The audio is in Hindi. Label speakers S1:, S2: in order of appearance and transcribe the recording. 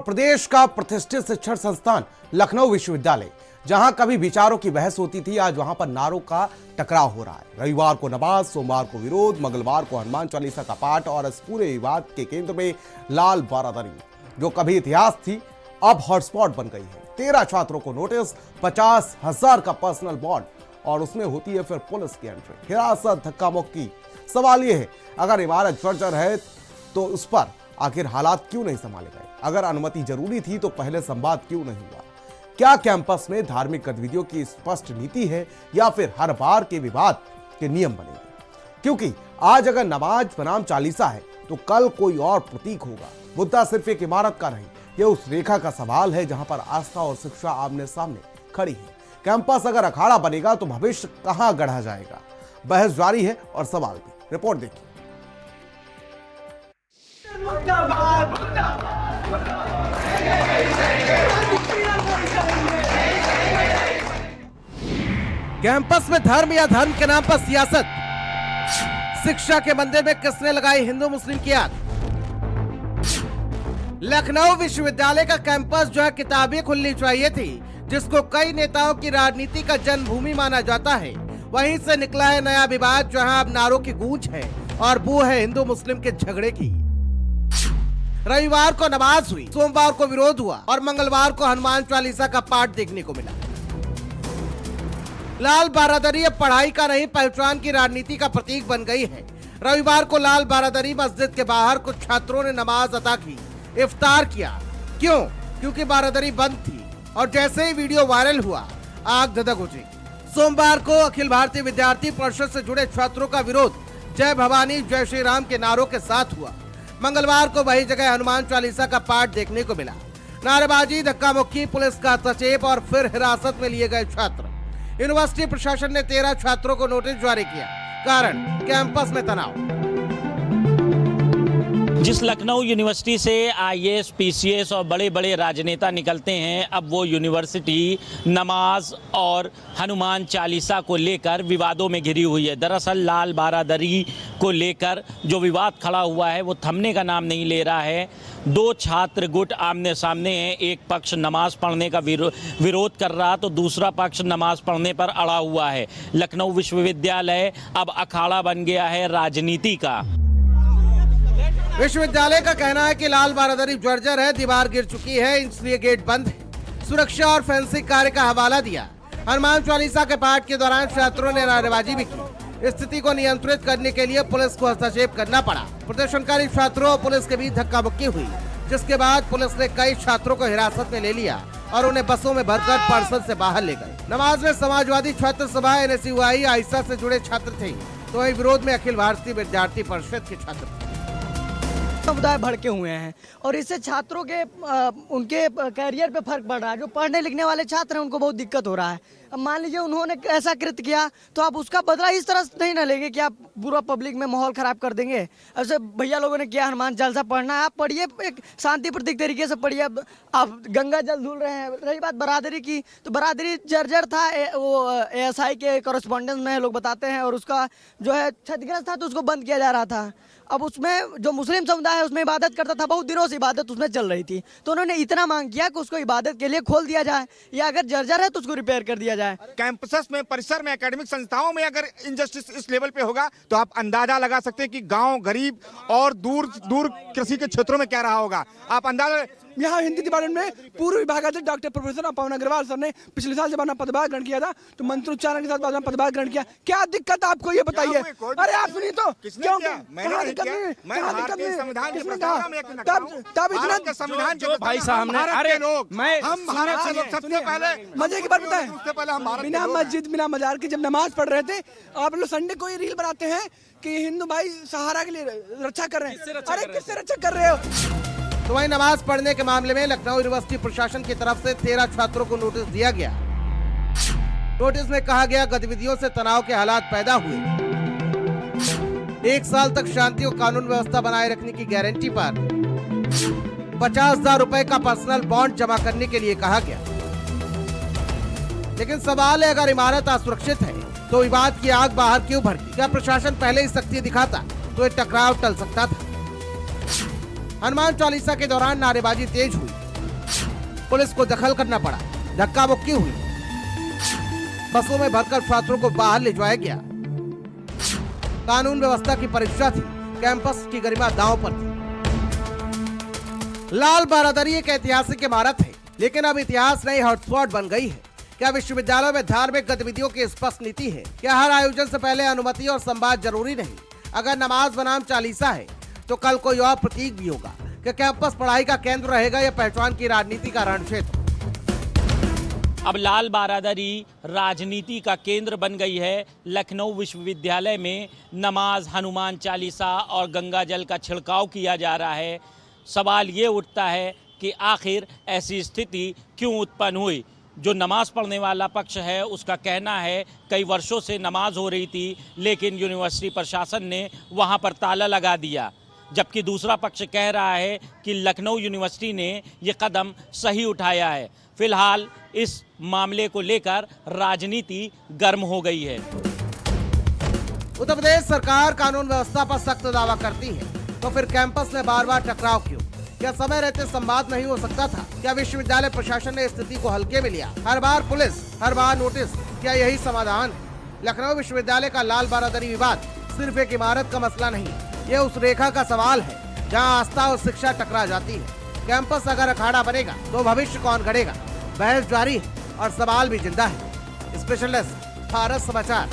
S1: प्रदेश का प्रतिष्ठित शिक्षण संस्थान लखनऊ विश्वविद्यालय, जहां कभी विचारों की बहस होती थी, आज वहां पर नारों का टकराव हो रहा है। रविवार को नमाज, सोमवार को विरोध, मंगलवार को हनुमान चालीसा का पाठ और इस पूरे विवाद के केंद्र में लाल बारादरी, जो कभी इतिहास थी अब हॉटस्पॉट बन गई है। 13 छात्रों को नोटिस, 50,000 का पर्सनल बॉन्ड और उसमें होती है फिर पुलिस की एंट्री, हिरासत, धक्का मुक्की। सवाल यह है, अगर इमारत जर्जर है तो उस पर आखिर हालात क्यों नहीं संभाले गए? अगर अनुमति जरूरी थी तो पहले संवाद क्यों नहीं हुआ? क्या कैंपस में धार्मिक गतिविधियों की स्पष्ट नीति है या फिर हर बार के विवाद के नियम बनेंगे? क्योंकि आज अगर नमाज बनाम चालीसा है तो कल कोई और प्रतीक होगा। मुद्दा सिर्फ एक इमारत का नहीं, यह उस रेखा का सवाल है जहां पर आस्था और शिक्षा आमने सामने खड़ी है। कैंपस अगर अखाड़ा बनेगा तो भविष्य कहां गढ़ा जाएगा? बहस जारी है और सवाल भी। रिपोर्ट देखिए। कैंपस में धर्म या धर्म के नाम पर सियासत, शिक्षा के मंदिर में किसने लगाई हिंदू मुस्लिम की आग? लखनऊ विश्वविद्यालय का कैंपस जो है किताबें खुलनी चाहिए थी, जिसको कई नेताओं की राजनीति का जन्मभूमि माना जाता है, वहीं से निकला है नया विवाद जहां अब नारों की गूंज है और बू है हिंदू मुस्लिम के झगड़े की। रविवार को नमाज हुई, सोमवार को विरोध हुआ और मंगलवार को हनुमान चालीसा का पाठ देखने को मिला। लाल बारादरी अब पढ़ाई का नहीं, पहचान की राजनीति का प्रतीक बन गई है। रविवार को लाल बारादरी मस्जिद के बाहर कुछ छात्रों ने नमाज अदा की, इफ्तार किया। क्यों? क्योंकि बारादरी बंद थी और जैसे ही वीडियो वायरल हुआ, आग धधक उठी। सोमवार को अखिल भारतीय विद्यार्थी परिषद से जुड़े छात्रों का विरोध जय भवानी जय श्री राम के नारों के साथ हुआ। मंगलवार को वही जगह हनुमान चालीसा का पाठ देखने को मिला। नारेबाजी, धक्का मुक्की, पुलिस का हस्तक्षेप और फिर हिरासत में लिए गए छात्र। यूनिवर्सिटी प्रशासन ने 13 छात्रों को नोटिस जारी किया। कारण कैंपस में तनाव।
S2: जिस लखनऊ यूनिवर्सिटी से आईएएस, पीसीएस और बड़े बड़े राजनेता निकलते हैं, अब वो यूनिवर्सिटी नमाज और हनुमान चालीसा को लेकर विवादों में घिरी हुई है। दरअसल लाल बारादरी को लेकर जो विवाद खड़ा हुआ है वो थमने का नाम नहीं ले रहा है। 2 छात्र गुट आमने सामने हैं। एक पक्ष नमाज पढ़ने का विरोध कर रहा तो दूसरा पक्ष नमाज पढ़ने पर अड़ा हुआ है। लखनऊ विश्वविद्यालय अब अखाड़ा बन गया है राजनीति का।
S1: विश्वविद्यालय का कहना है कि लाल बारादरी जर्जर है, दीवार गिर चुकी है, इसलिए गेट बंद है। सुरक्षा और फेंसिंग कार्य का हवाला दिया। हनुमान चालीसा के पाठ के दौरान छात्रों ने नारेबाजी भी की। स्थिति को नियंत्रित करने के लिए पुलिस को हस्तक्षेप करना पड़ा। प्रदर्शनकारी छात्रों और पुलिस के बीच धक्का मुक्की हुई, जिसके बाद पुलिस ने कई छात्रों को हिरासत में ले लिया और उन्हें बसों में भरकर परिसर से बाहर ले गए। नमाज में समाजवादी छात्र सभा, NSUI, आइसा से जुड़े छात्र थे, तो वहीं विरोध में अखिल भारतीय विद्यार्थी परिषद के छात्र थे।
S3: समुदाय भड़के हुए हैं और इससे छात्रों के उनके कैरियर पे फर्क पड़ रहा है। जो पढ़ने लिखने वाले छात्र हैं उनको बहुत दिक्कत हो रहा है। अब मान लीजिए उन्होंने ऐसा कृत्य किया तो आप उसका बदला इस तरह से नहीं ना लेंगे कि आप पूरा पब्लिक में माहौल खराब कर देंगे। ऐसे भैया लोगों ने किया, हनुमान चालीसा पढ़ना है, आप पढ़िए, एक शांति प्रतीक तरीके से पढ़िए। आप गंगा जल धुल रहे हैं। रही बात बरादरी की, तो बरादरी जर्जर था, वो ASI के कॉरेस्पॉन्डेंस में लोग बताते हैं, और उसका जो है क्षतिग्रस्त था तो उसको बंद किया जा रहा था। अब उसमें जो मुस्लिम समुदाय है उसमें इबादत करता था, बहुत दिनों से इबादत उसमें चल रही थी, तो उन्होंने इतना मांग किया कि उसको इबादत के लिए खोल दिया जाए, या अगर जर्जर है तो उसको रिपेयर कर दिया जाए।
S4: कैंपस में, परिसर में, एकेडमिक संस्थाओं में अगर इनजस्टिस इस लेवल पे होगा तो आप अंदाजा लगा सकते हैं कि गांव, गरीब और दूर दूर कृषि के क्षेत्रों में क्या रहा होगा। आप अंदाजा।
S5: यहाँ हिंदी डिपार्टमेंट में पूर्व विभागाध्यक्ष डॉक्टर प्रोफेसर पवन अग्रवाल सर ने पिछले साल जब अपना पदभार ग्रहण किया था तो मंत्रोच्चारण के साथ बाद में पदभार ग्रहण किया। क्या दिक्कत आपको ये बताइए? अरे आप सुनिए तो, क्यों
S4: भाई साहब ने, अरे हम भारत से लोग सबसे पहले
S5: मजे की बात बताएं, बिना मस्जिद बिना मजार के जब नमाज पढ़ रहे थे, आप लोग संडे को ये रील बनाते हैं कि हिंदू भाई सहारा के लिए रक्षा कर रहे हैं। अरे किससे रक्षा कर रहे हो?
S1: तो वहीं नमाज पढ़ने के मामले में लखनऊ यूनिवर्सिटी प्रशासन की तरफ से 13 छात्रों को नोटिस दिया गया। नोटिस में कहा गया, गतिविधियों से तनाव के हालात पैदा हुए। 1 साल तक शांति और कानून व्यवस्था बनाए रखने की गारंटी पर 50,000 रुपए का पर्सनल बॉन्ड जमा करने के लिए कहा गया। लेकिन सवाल है, अगर इमारत असुरक्षित है तो विवाद की आग बाहर क्यों भड़की? क्या प्रशासन पहले ही सख्ती दिखाता तो ये टकराव टल सकता था? हनुमान चालीसा के दौरान नारेबाजी तेज हुई, पुलिस को दखल करना पड़ा। धक्का मुक्की हुई, बसों में भरकर छात्रों को बाहर ले जाया गया। कानून व्यवस्था की परीक्षा थी, कैंपस की गरिमा दांव पर थी। लाल बारादरी एक ऐतिहासिक इमारत है, लेकिन अब इतिहास नई हॉटस्पॉट बन गई है। क्या विश्वविद्यालयों में धार्मिक गतिविधियों की स्पष्ट नीति है? क्या हर आयोजन से पहले अनुमति और संवाद जरूरी नहीं? अगर नमाज बनाम चालीसा है तो कल कोई और प्रतीक भी होगा। क्या कैंपस पढ़ाई का केंद्र रहेगा या पहचान की राजनीति का रणक्षेत्र?
S2: अब लाल बारादरी राजनीति का केंद्र बन गई है। लखनऊ विश्वविद्यालय में नमाज, हनुमान चालीसा और गंगा जल का छिड़काव किया जा रहा है। सवाल ये उठता है कि आखिर ऐसी स्थिति क्यों उत्पन्न हुई। जो नमाज पढ़ने वाला पक्ष है उसका कहना है कई वर्षों से नमाज हो रही थी, लेकिन यूनिवर्सिटी प्रशासन ने वहां पर ताला लगा दिया। जबकि दूसरा पक्ष कह रहा है कि लखनऊ यूनिवर्सिटी ने ये कदम सही उठाया है। फिलहाल इस मामले को लेकर राजनीति गर्म हो गई है।
S1: उत्तर प्रदेश सरकार कानून व्यवस्था पर सख्त दावा करती है, तो फिर कैंपस में बार बार टकराव क्यों? क्या समय रहते संवाद नहीं हो सकता था? क्या विश्वविद्यालय प्रशासन ने स्थिति को हल्के में लिया? हर बार पुलिस, हर बार नोटिस, क्या यही समाधान? लखनऊ विश्वविद्यालय का लाल बारादरी विवाद सिर्फ एक इमारत का मसला नहीं, ये उस रेखा का सवाल है जहां आस्था और शिक्षा टकरा जाती है। कैंपस अगर अखाड़ा बनेगा तो भविष्य कौन गढ़ेगा? बहस जारी है और सवाल भी जिंदा है। स्पेशल डेस्क, भारत समाचार।